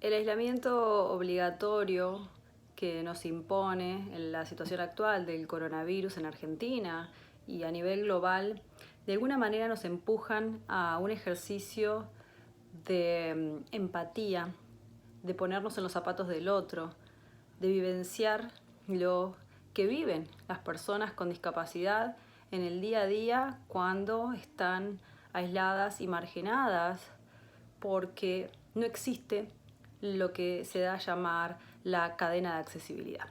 El aislamiento obligatorio que nos impone en la situación actual del coronavirus en Argentina y a nivel global, de alguna manera nos empujan a un ejercicio de empatía, de ponernos en los zapatos del otro, de vivenciar lo que viven las personas con discapacidad en el día a día cuando están aisladas y marginadas porque no existe lo que se da a llamar la cadena de accesibilidad.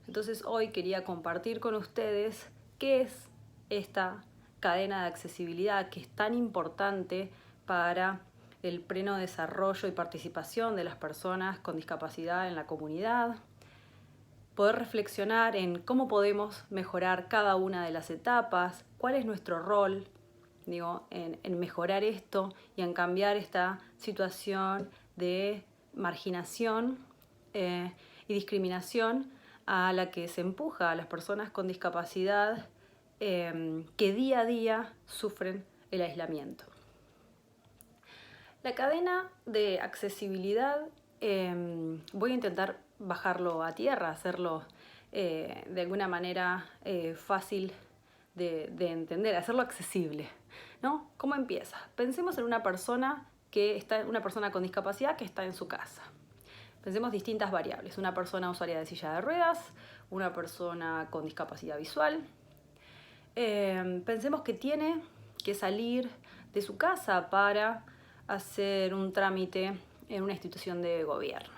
Entonces hoy quería compartir con ustedes qué es esta cadena de accesibilidad que es tan importante para el pleno desarrollo y participación de las personas con discapacidad en la comunidad, poder reflexionar en cómo podemos mejorar cada una de las etapas, cuál es nuestro rol en mejorar esto y en cambiar esta situación de marginación y discriminación a la que se empuja a las personas con discapacidad que día a día sufren el aislamiento. La cadena de accesibilidad voy a intentar bajarlo a tierra, hacerlo de alguna manera fácil de entender, hacerlo accesible, ¿no? ¿Cómo empieza? Pensemos en una persona con discapacidad que está en su casa. Pensemos distintas variables. Una persona usuaria de silla de ruedas, una persona con discapacidad visual. Pensemos que tiene que salir de su casa para hacer un trámite en una institución de gobierno.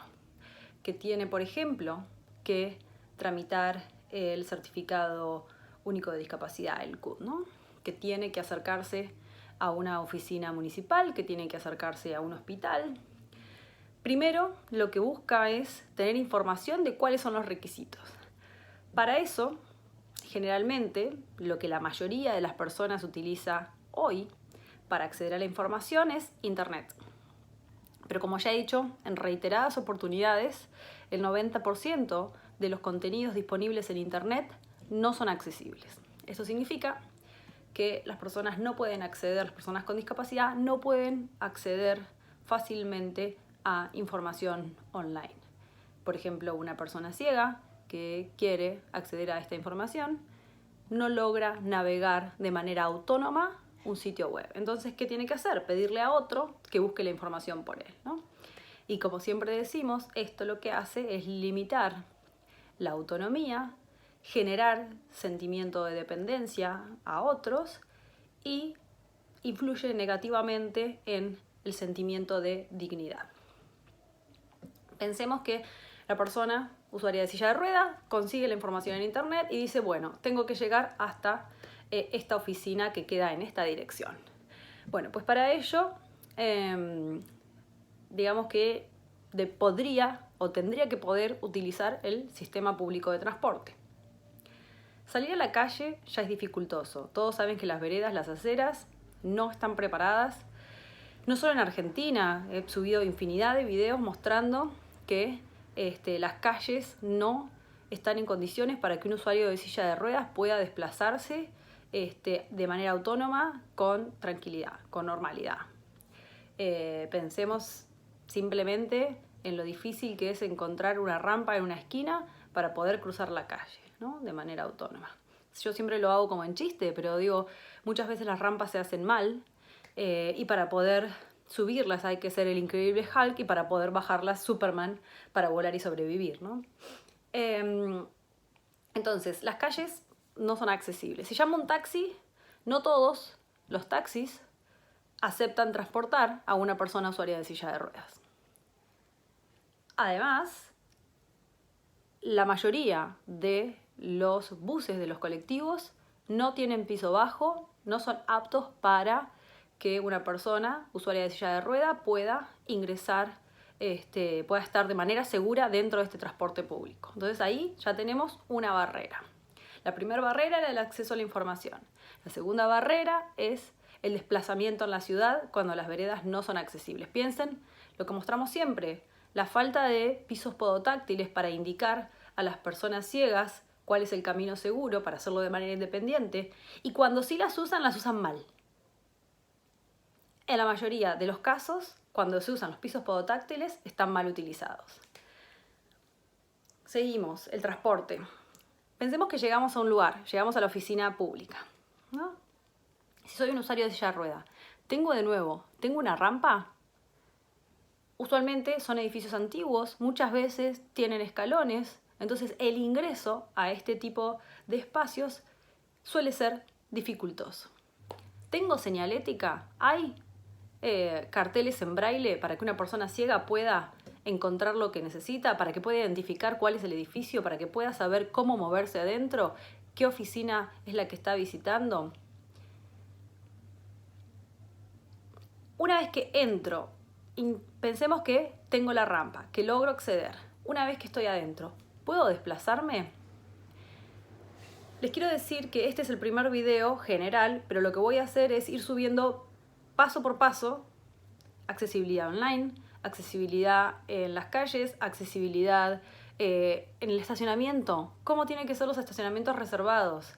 Que tiene, por ejemplo, que tramitar el certificado único de discapacidad, el CUD, ¿no? Que tiene que acercarse a una oficina municipal, que tiene que acercarse a un hospital. Primero, lo que busca es tener información de cuáles son los requisitos. Para eso, generalmente, lo que la mayoría de las personas utiliza hoy para acceder a la información es Internet. Pero como ya he dicho en reiteradas oportunidades, el 90% de los contenidos disponibles en Internet no son accesibles. Eso significa que las personas con discapacidad no pueden acceder fácilmente a información online. Por ejemplo, una persona ciega que quiere acceder a esta información no logra navegar de manera autónoma un sitio web. Entonces, ¿qué tiene que hacer? Pedirle a otro que busque la información por él, ¿no? Y como siempre decimos, esto lo que hace es limitar la autonomía, generar sentimiento de dependencia a otros y influye negativamente en el sentimiento de dignidad. Pensemos que la persona usuaria de silla de ruedas consigue la información en internet y dice, bueno, tengo que llegar hasta esta oficina que queda en esta dirección. Bueno, pues para ello, digamos que podría o tendría que poder utilizar el sistema público de transporte. Salir a la calle ya es dificultoso. Todos saben que las veredas, las aceras, no están preparadas. No solo en Argentina, he subido infinidad de videos mostrando que las calles no están en condiciones para que un usuario de silla de ruedas pueda desplazarse de manera autónoma, con tranquilidad, con normalidad. Pensemos simplemente en lo difícil que es encontrar una rampa en una esquina para poder cruzar la calle, ¿no? De manera autónoma. Yo siempre lo hago como en chiste, pero digo, muchas veces las rampas se hacen mal y para poder subirlas hay que ser el increíble Hulk y para poder bajarlas Superman para volar y sobrevivir, ¿no? Entonces, las calles no son accesibles. Si llamo un taxi, no todos los taxis aceptan transportar a una persona usuaria de silla de ruedas. Además, la mayoría de los buses, de los colectivos, no tienen piso bajo, no son aptos para que una persona usuaria de silla de ruedas pueda ingresar, pueda estar de manera segura dentro de este transporte público. Entonces ahí ya tenemos una barrera. La primera barrera era el acceso a la información. La segunda barrera es el desplazamiento en la ciudad cuando las veredas no son accesibles. Piensen lo que mostramos siempre, la falta de pisos podotáctiles para indicar a las personas ciegas cuál es el camino seguro para hacerlo de manera independiente, y cuando sí las usan mal. En la mayoría de los casos, cuando se usan los pisos podotáctiles, están mal utilizados. Seguimos, el transporte. Pensemos que llegamos a un lugar, llegamos a la oficina pública, ¿no? Si soy un usuario de silla de rueda, ¿tengo una rampa? Usualmente son edificios antiguos, muchas veces tienen escalones, entonces el ingreso a este tipo de espacios suele ser dificultoso. ¿Tengo señalética? ¿Hay carteles en braille para que una persona ciega pueda encontrar lo que necesita, para que pueda identificar cuál es el edificio, para que pueda saber cómo moverse adentro, qué oficina es la que está visitando? Una vez que entro, pensemos que tengo la rampa, que logro acceder. Una vez que estoy adentro, ¿puedo desplazarme? Les quiero decir que este es el primer video general, pero lo que voy a hacer es ir subiendo paso por paso accesibilidad online, accesibilidad en las calles, accesibilidad en el estacionamiento, cómo tienen que ser los estacionamientos reservados,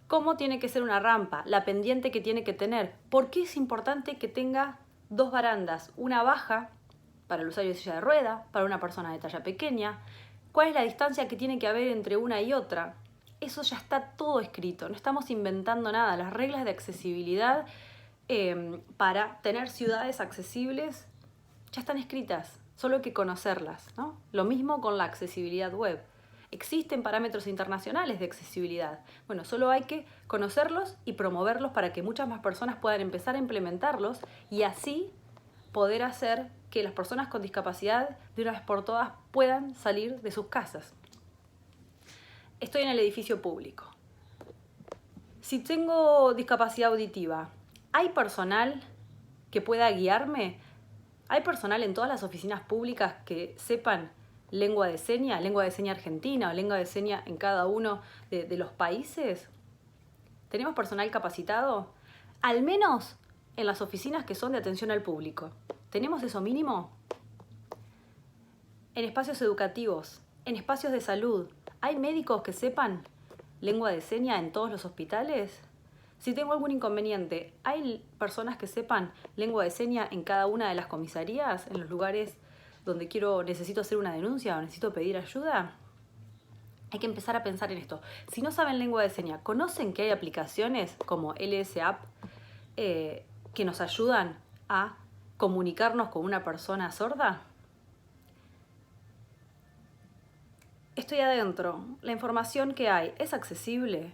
cómo tiene que ser una rampa, la pendiente que tiene que tener, por qué es importante que tenga dos barandas, una baja para el usuario de silla de rueda, para una persona de talla pequeña, cuál es la distancia que tiene que haber entre una y otra. Eso ya está todo escrito, no estamos inventando nada. Las reglas de accesibilidad para tener ciudades accesibles ya están escritas, solo hay que conocerlas, ¿no? Lo mismo con la accesibilidad web. Existen parámetros internacionales de accesibilidad. Bueno, solo hay que conocerlos y promoverlos para que muchas más personas puedan empezar a implementarlos y así poder hacer que las personas con discapacidad de una vez por todas puedan salir de sus casas. Estoy en el edificio público. Si tengo discapacidad auditiva, ¿hay personal que pueda guiarme? ¿Hay personal en todas las oficinas públicas que sepan lengua de seña argentina o lengua de seña en cada uno de los países? ¿Tenemos personal capacitado? Al menos en las oficinas que son de atención al público. ¿Tenemos eso mínimo? En espacios educativos, en espacios de salud, ¿hay médicos que sepan lengua de seña en todos los hospitales? Si tengo algún inconveniente, ¿hay personas que sepan lengua de seña en cada una de las comisarías, en los lugares donde necesito hacer una denuncia o necesito pedir ayuda? Hay que empezar a pensar en esto. Si no saben lengua de seña, ¿conocen que hay aplicaciones como LS App que nos ayudan a comunicarnos con una persona sorda? Estoy adentro. ¿La información que hay es accesible?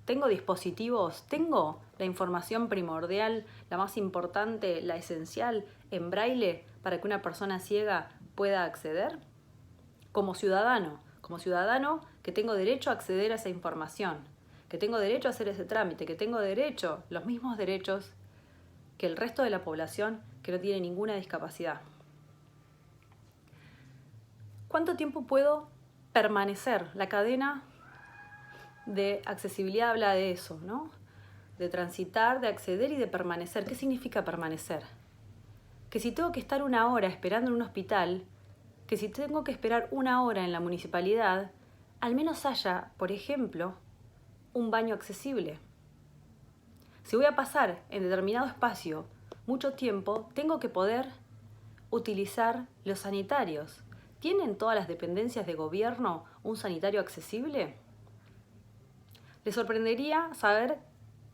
¿Tengo dispositivos? ¿Tengo la información primordial, la más importante, la esencial, en braille para que una persona ciega pueda acceder? Como ciudadano que tengo derecho a acceder a esa información, que tengo derecho a hacer ese trámite, que tengo derecho, los mismos derechos que el resto de la población que no tiene ninguna discapacidad. ¿Cuánto tiempo puedo permanecer? La cadena de accesibilidad habla de eso, ¿no? De transitar, de acceder y de permanecer. ¿Qué significa permanecer? Que si tengo que estar 1 hora esperando en un hospital, que si tengo que esperar 1 hora en la municipalidad, al menos haya, por ejemplo, un baño accesible. Si voy a pasar en determinado espacio mucho tiempo, tengo que poder utilizar los sanitarios. ¿Tienen todas las dependencias de gobierno un sanitario accesible? Les sorprendería saber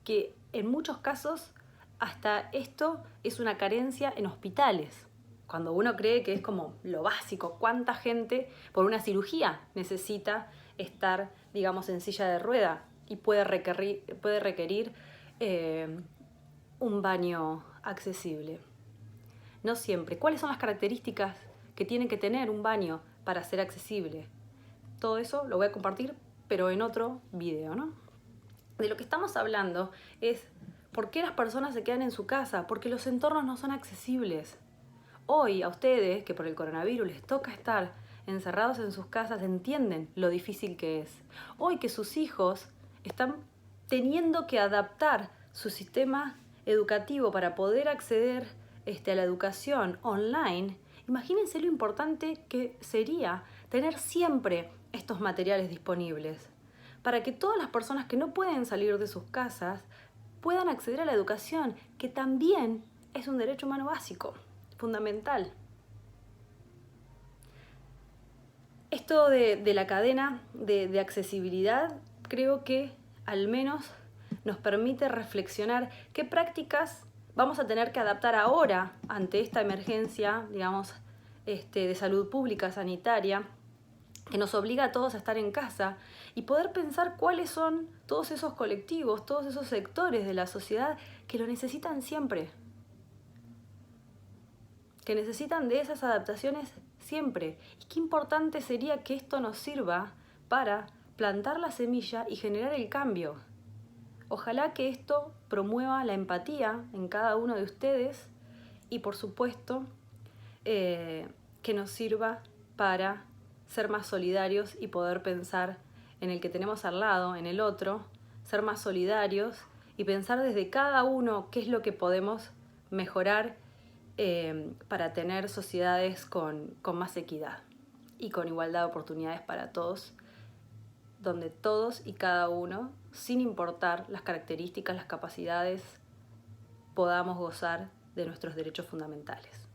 que en muchos casos hasta esto es una carencia en hospitales. Cuando uno cree que es como lo básico, ¿cuánta gente por una cirugía necesita estar, digamos, en silla de rueda y puede requerir un baño accesible? No siempre. ¿Cuáles son las características que tiene que tener un baño para ser accesible? Todo eso lo voy a compartir, pero en otro video, ¿no? De lo que estamos hablando es por qué las personas se quedan en su casa, porque los entornos no son accesibles. Hoy a ustedes, que por el coronavirus les toca estar encerrados en sus casas, entienden lo difícil que es. Hoy que sus hijos están teniendo que adaptar su sistema educativo para poder acceder a la educación online, imagínense lo importante que sería tener siempre estos materiales disponibles para que todas las personas que no pueden salir de sus casas puedan acceder a la educación, que también es un derecho humano básico, fundamental. Esto de la cadena de accesibilidad creo que al menos nos permite reflexionar qué prácticas vamos a tener que adaptar ahora ante esta emergencia, digamos, de salud pública, sanitaria, que nos obliga a todos a estar en casa y poder pensar cuáles son todos esos colectivos, todos esos sectores de la sociedad que lo necesitan siempre, que necesitan de esas adaptaciones siempre. Y qué importante sería que esto nos sirva para plantar la semilla y generar el cambio. Ojalá que esto promueva la empatía en cada uno de ustedes y, por supuesto, que nos sirva para ser más solidarios y poder pensar en el que tenemos al lado, en el otro, ser más solidarios y pensar desde cada uno qué es lo que podemos mejorar para tener sociedades con más equidad y con igualdad de oportunidades para todos, donde todos y cada uno, sin importar las características, las capacidades, podamos gozar de nuestros derechos fundamentales.